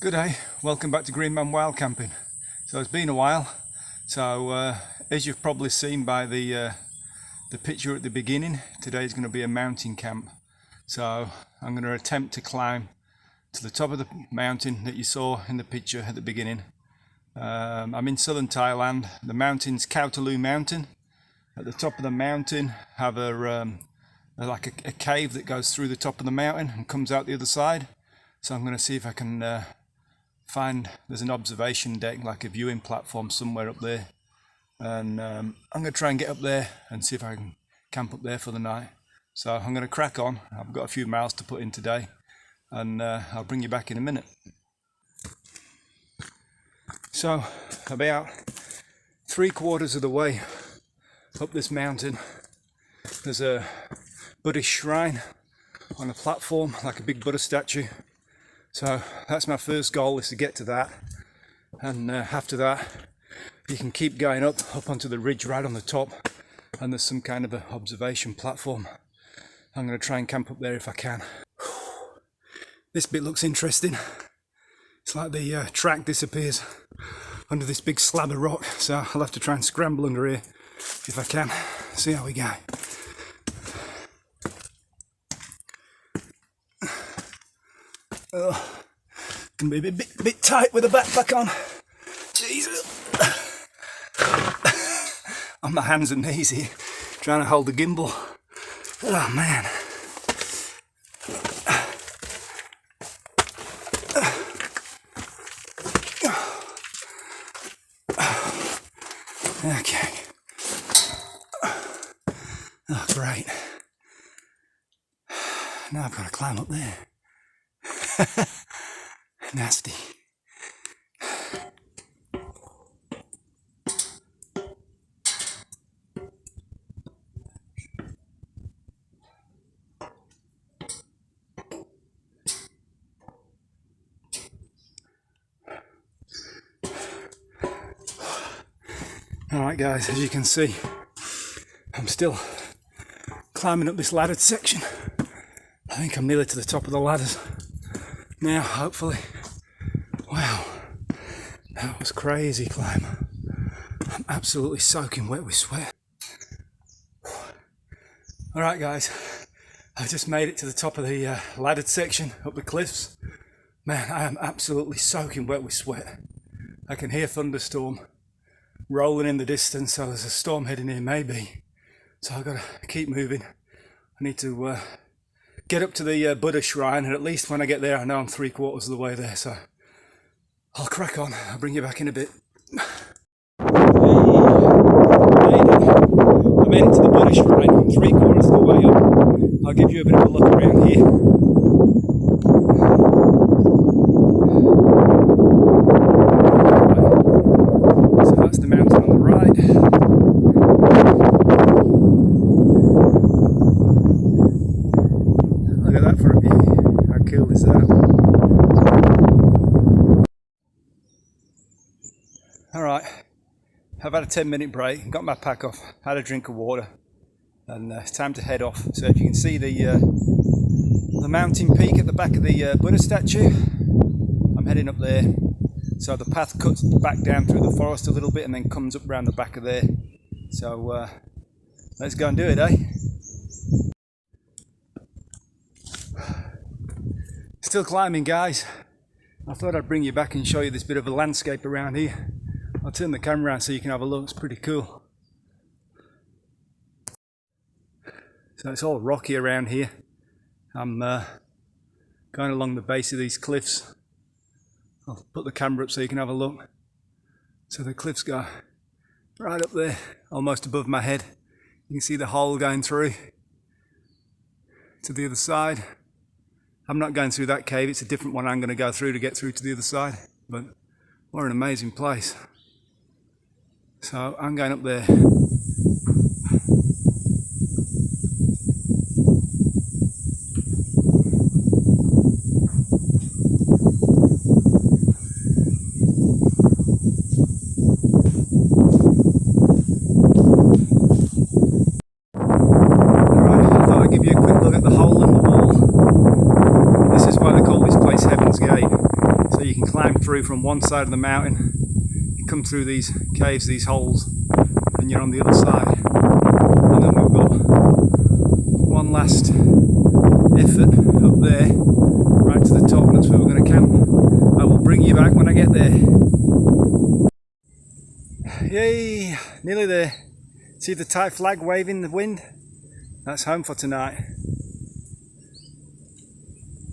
Good day, welcome back to Green Man Wild Camping. So it's been a while. So as you've probably seen by the picture at the beginning, today is going to be a mountain camp. So I'm going to attempt to climb to the top of the mountain that you saw in the picture at the beginning. I'm in southern Thailand. The mountain's Kautaloo Mountain. At the top of the mountain have like a cave that goes through the top of the mountain and comes out the other side. So I'm going to see if I can find, there's an observation deck, like a viewing platform somewhere up there, and I'm going to try and get up there and see if I can camp up there for the night. So I'm going to crack on. I've got a few miles to put in today, and I'll bring you back in a minute. So about 3/4 of the way up this mountain, there's a Buddhist shrine on a platform, like a big Buddha statue. So that's my first goal, is to get to that, and after that you can keep going up onto the ridge right on the top, and there's some kind of an observation platform. I'm going to try and camp up there if I can. This bit looks interesting. It's like the track disappears under this big slab of rock, so I'll have to try and scramble under here if I can. See how we go. Oh, can be a bit tight with the backpack on. Jesus. On my hands and knees here, trying to hold the gimbal. Oh man. Okay. Oh, great. Now I've got to climb up there. Nasty. Alright guys, as you can see, I'm still climbing up this laddered section. I think I'm nearly to the top of the ladders now, hopefully. Wow, that was crazy climb. I'm absolutely soaking wet with sweat. Alright guys, I just made it to the top of the laddered section up the cliffs. Man, I am absolutely soaking wet with sweat. I can hear thunderstorm rolling in the distance, so there's a storm heading here maybe. So I've got to keep moving. I need to get up to the Buddha shrine, and at least when I get there I know I'm 3/4 of the way there, so I'll crack on. I'll bring you back in a bit. I made it to the Buddha shrine. I'm 3/4 of the way up. I'll give you a bit of a look around here. So that's the mountain on the right. Look at that for a view. How cool is that? Alright, I've had a 10-minute break, got my pack off, had a drink of water, and it's time to head off. So if you can see the mountain peak at the back of the Buddha statue, I'm heading up there. So the path cuts back down through the forest a little bit and then comes up around the back of there. So let's go and do it, eh? Still climbing, guys. I thought I'd bring you back and show you this bit of a landscape around here. I'll turn the camera around so you can have a look. It's pretty cool. So it's all rocky around here. I'm going along the base of these cliffs. I'll put the camera up so you can have a look. So the cliffs go right up there, almost above my head. You can see the hole going through to the other side. I'm not going through that cave, it's a different one I'm going to go through to get through to the other side. But what an amazing place. So I'm going up there. through from one side of the mountain, you come through these caves, these holes, and you're on the other side. And then we've got one last effort up there, right to the top, and that's where we're going to camp. I will bring you back when I get there. Yay! Nearly there. See the Thai flag waving in the wind? That's home for tonight.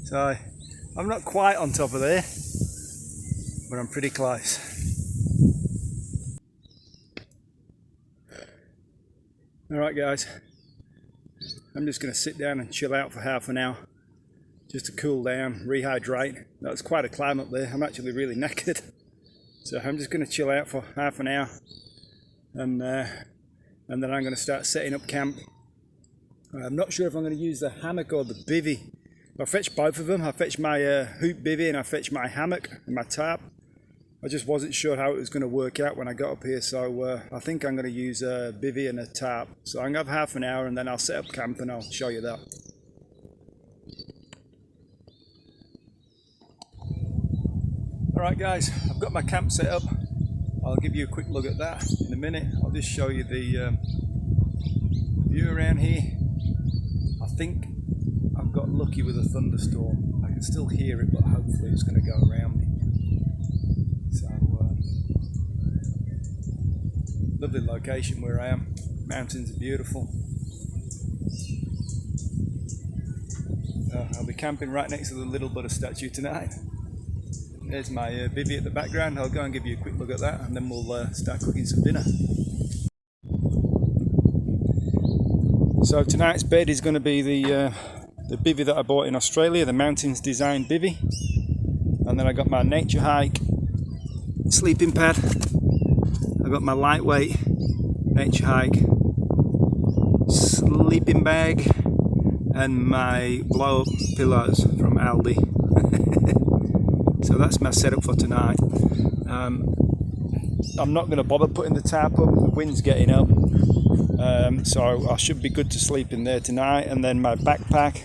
So, I'm not quite on top of there, but I'm pretty close. Alright guys, I'm just going to sit down and chill out for half an hour, just to cool down, rehydrate. That's quite a climb up there. I'm actually really knackered. So I'm just going to chill out for half an hour, and then I'm going to start setting up camp. I'm not sure if I'm going to use the hammock or the bivvy. I fetched both of them. I fetched my hoop bivvy and I fetched my hammock and my tarp. I just wasn't sure how it was going to work out when I got up here, so I think I'm going to use a bivvy and a tarp. So I'm going to have half an hour and then I'll set up camp and I'll show you that. Alright guys, I've got my camp set up. I'll give you a quick look at that in a minute. I'll just show you the view around here. I think I've got lucky with a thunderstorm. I can still hear it, but hopefully it's going to go around me. So, lovely location where I am. Mountains are beautiful. I'll be camping right next to the little Buddha statue tonight. There's my bivvy at the background. I'll go and give you a quick look at that, and then we'll start cooking some dinner. So tonight's bed is going to be the bivvy that I bought in Australia, the Mountains Design bivvy. And then I got my nature hike sleeping pad. I got my lightweight nature hike sleeping bag, and my blow up pillows from Aldi. So that's my setup for tonight. I'm not going to bother putting the tarp up, the wind's getting up, so I should be good to sleep in there tonight. And then my backpack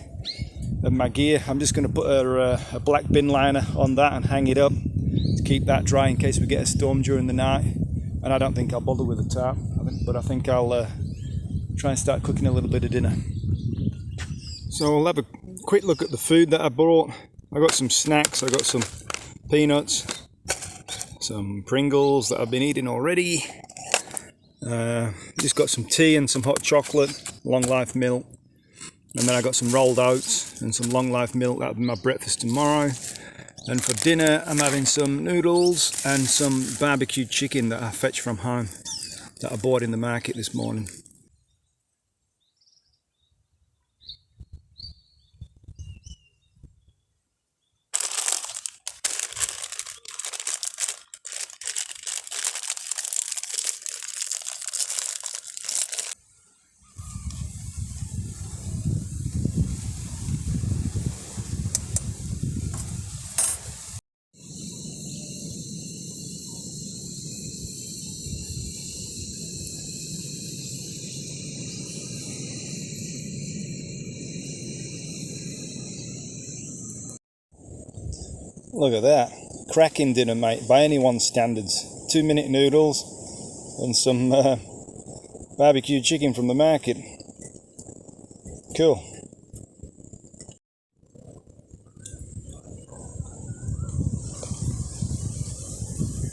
and my gear, I'm just going to put a black bin liner on that and hang it up to keep that dry in case we get a storm during the night. And I don't think I'll bother with the tarp, but I think I'll try and start cooking a little bit of dinner. So I'll have a quick look at the food that I brought. I got some snacks, I got some peanuts, some Pringles that I've been eating already. Just got some tea and some hot chocolate, long life milk. And then I got some rolled oats and some long life milk. That'll be my breakfast tomorrow. And for dinner I'm having some noodles and some barbecued chicken that I fetched from home, that I bought in the market this morning. Look at that, cracking dinner mate, by anyone's standards. 2-minute noodles and some barbecued chicken from the market. Cool.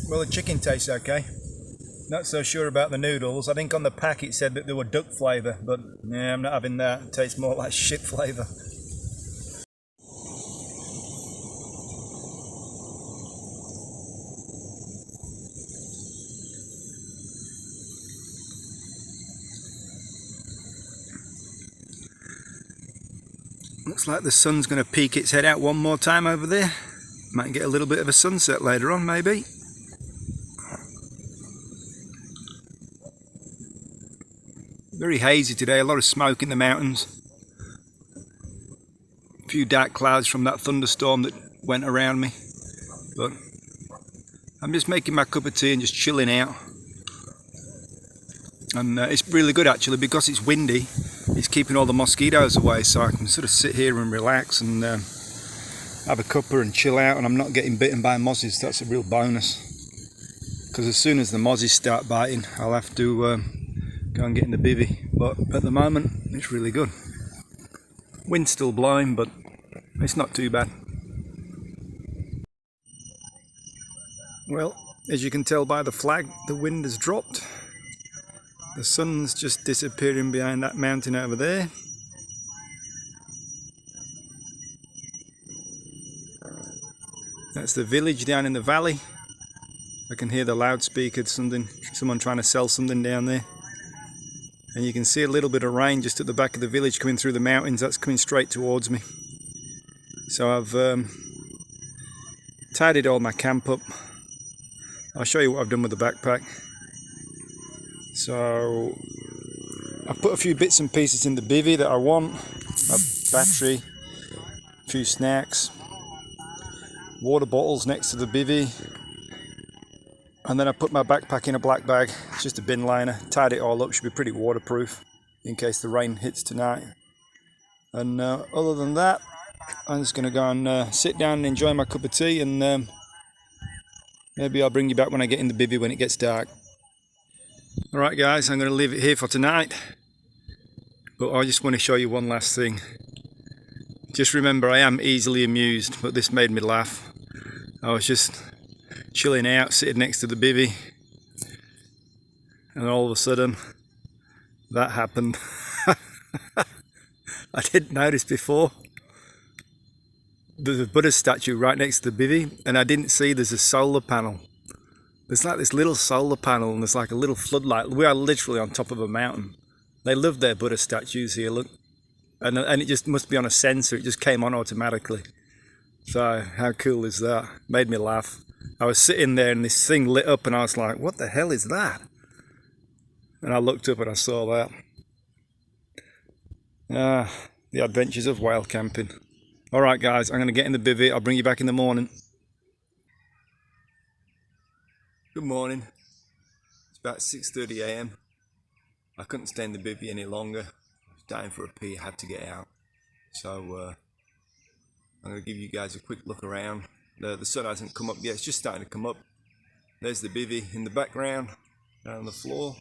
Well, the chicken tastes okay. Not so sure about the noodles. I think on the pack it said that they were duck flavour, but yeah, I'm not having that. It tastes more like shit flavour. Looks like the sun's going to peek its head out one more time over there. Might get a little bit of a sunset later on, maybe. Very hazy today, a lot of smoke in the mountains. A few dark clouds from that thunderstorm that went around me. But I'm just making my cup of tea and just chilling out. And it's really good actually, because it's windy. It's keeping all the mosquitoes away, so I can sort of sit here and relax and have a cuppa and chill out, and I'm not getting bitten by mozzies. That's a real bonus, because as soon as the mozzies start biting, I'll have to go and get in the bivvy. But at the moment it's really good. Wind's still blowing, but it's not too bad. Well, as you can tell by the flag, the wind has dropped. The sun's just disappearing behind that mountain over there. That's the village down in the valley. I can hear the loudspeaker, someone trying to sell something down there. And you can see a little bit of rain just at the back of the village coming through the mountains. That's coming straight towards me. So I've tidied all my camp up. I'll show you what I've done with the backpack. So I put a few bits and pieces in the bivvy that I want. A battery, a few snacks, water bottles next to the bivvy. And then I put my backpack in a black bag. It's just a bin liner. Tied it all up. Should be pretty waterproof in case the rain hits tonight. And other than that, I'm just going to go and sit down and enjoy my cup of tea, and maybe I'll bring you back when I get in the bivvy when it gets dark. Alright guys, I'm going to leave it here for tonight. But I just want to show you one last thing. Just remember, I am easily amused, but this made me laugh. I was just chilling out, sitting next to the bivvy, and all of a sudden that happened. I didn't notice before. There's a Buddha statue right next to the bivvy, and I didn't see there's a solar panel. There's like this little solar panel, and there's like a little floodlight. We are literally on top of a mountain. They love their Buddha statues here, look. And it just must be on a sensor. It just came on automatically. So how cool is that? Made me laugh. I was sitting there and this thing lit up, and I was like, what the hell is that? And I looked up and I saw that. The adventures of wild camping. Alright guys, I'm going to get in the bivvy. I'll bring you back in the morning. Good morning. It's about 6:30 AM. I couldn't stay in the bivvy any longer. I was dying for a pee. I had to get out. So I'm going to give you guys a quick look around. The sun hasn't come up yet. It's just starting to come up. There's the bivvy in the background, down on the floor.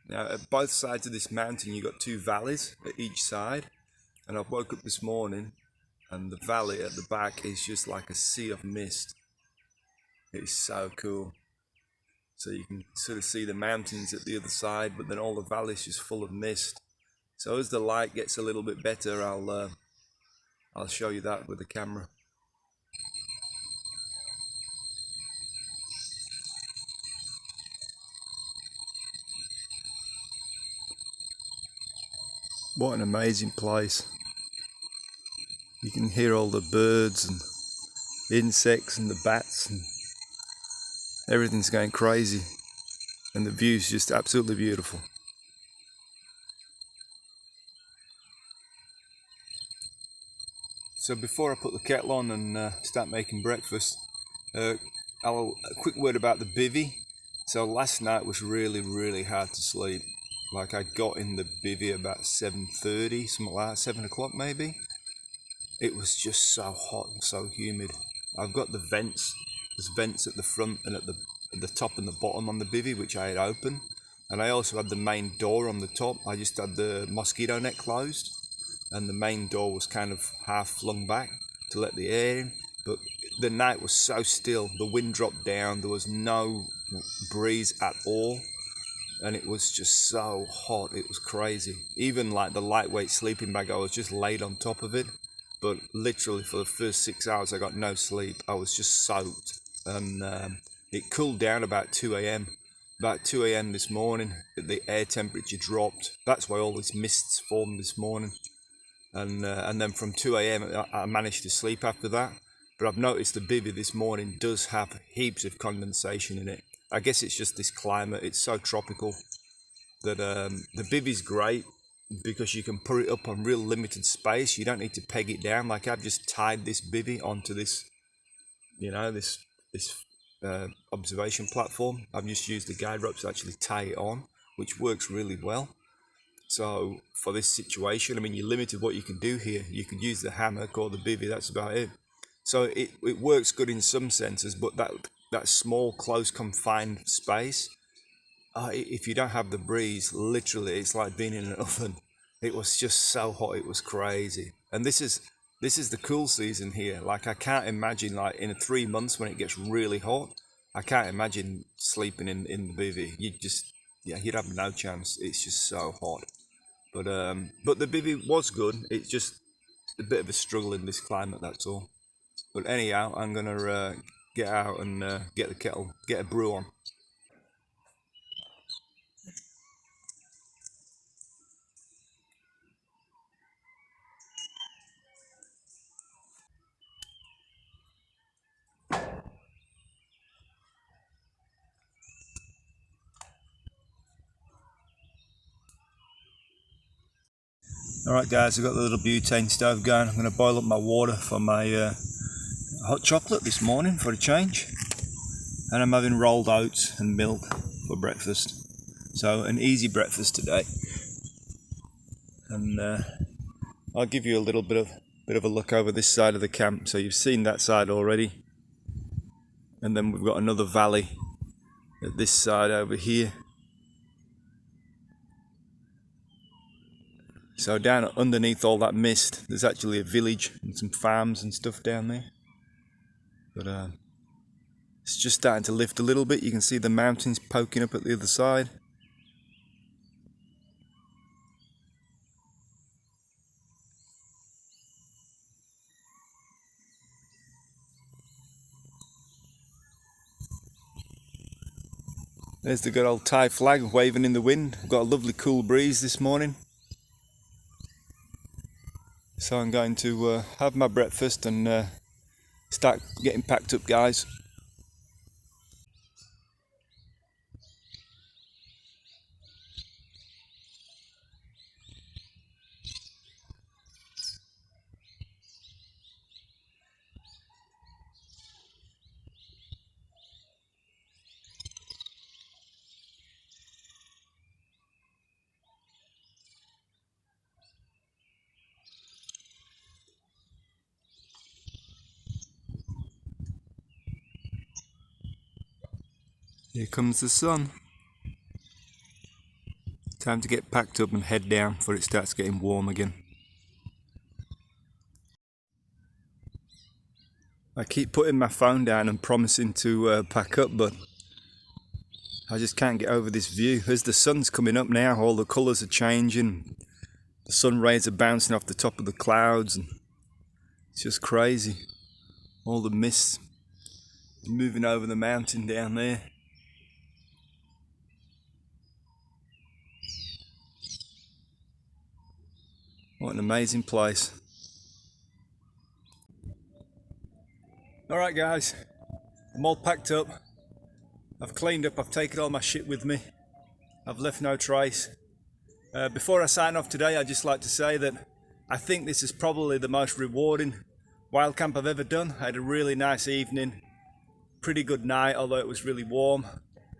Now at both sides of this mountain you've got two valleys at each side. And I woke up this morning and the valley at the back is just like a sea of mist. It's so cool. So you can sort of see the mountains at the other side, but then all the valleys just full of mist. So as the light gets a little bit better, I'll show you that with the camera. What an amazing place. You can hear all the birds and insects and the bats, and everything's going crazy, and the view's just absolutely beautiful. So before I put the kettle on and start making breakfast, a quick word about the bivvy. So last night was really hard to sleep. Like I got in the bivvy about 7:30, something like that, 7 o'clock maybe. It was just so hot and so humid. I've got the vents. There's vents at the front and at the top and the bottom on the bivvy, which I had open. And I also had the main door on the top. I just had the mosquito net closed, and the main door was kind of half flung back to let the air in. But the night was so still. The wind dropped down. There was no breeze at all. And it was just so hot. It was crazy. Even like the lightweight sleeping bag, I was just laid on top of it. But literally for the first 6 hours I got no sleep. I was just soaked, and it cooled down about 2 AM. About 2 AM this morning the air temperature dropped. That's why all these mists formed this morning, and then from 2 AM I managed to sleep after that. But I've noticed the bivvy this morning does have heaps of condensation in it. I guess it's just this climate. It's so tropical that the bivvy's great, because you can put it up on real limited space. You don't need to peg it down. Like I've just tied this bivvy onto this, you know, this observation platform. I've just used the guide ropes to actually tie it on, which works really well. So for this situation, I mean, you're limited what you can do here. You can use the hammock or the bivvy, that's about it. So it works good in some senses, but that small, close, confined space, if you don't have the breeze, literally, it's like being in an oven. It was just so hot, it was crazy. And this is the cool season here. Like, I can't imagine, like, in 3 months when it gets really hot, I can't imagine sleeping in the bivvy. You'd have no chance. It's just so hot. But the bivvy was good. It's just a bit of a struggle in this climate, that's all. But anyhow, I'm gonna get out and get the kettle, get a brew on. Alright guys, I've got the little butane stove going. I'm going to boil up my water for my hot chocolate this morning for a change. And I'm having rolled oats and milk for breakfast. So an easy breakfast today. And I'll give you a little bit of a look over this side of the camp. So you've seen that side already. And then we've got another valley at this side over here. So down underneath all that mist, there's actually a village and some farms and stuff down there. But it's just starting to lift a little bit. You can see the mountains poking up at the other side. There's the good old Thai flag waving in the wind. We've got a lovely cool breeze this morning. So I'm going to have my breakfast and start getting packed up, guys. Here comes the sun. Time to get packed up and head down before it starts getting warm again. I keep putting my phone down and promising to pack up, but I just can't get over this view. As the sun's coming up now, all the colours are changing. The sun rays are bouncing off the top of the clouds, and it's just crazy. All the mist is moving over the mountain down there. What an amazing place. Alright guys, I'm all packed up. I've cleaned up, I've taken all my shit with me. I've left no trace. Before I sign off today, I'd just like to say that I think this is probably the most rewarding wild camp I've ever done. I had a really nice evening, pretty good night, although it was really warm,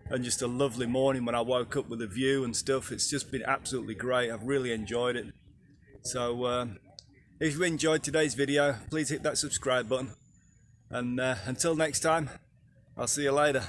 and just a lovely morning when I woke up with a view and stuff. It's just been absolutely great. I've really enjoyed it. So if you enjoyed today's video, please hit that subscribe button, and until next time, I'll see you later.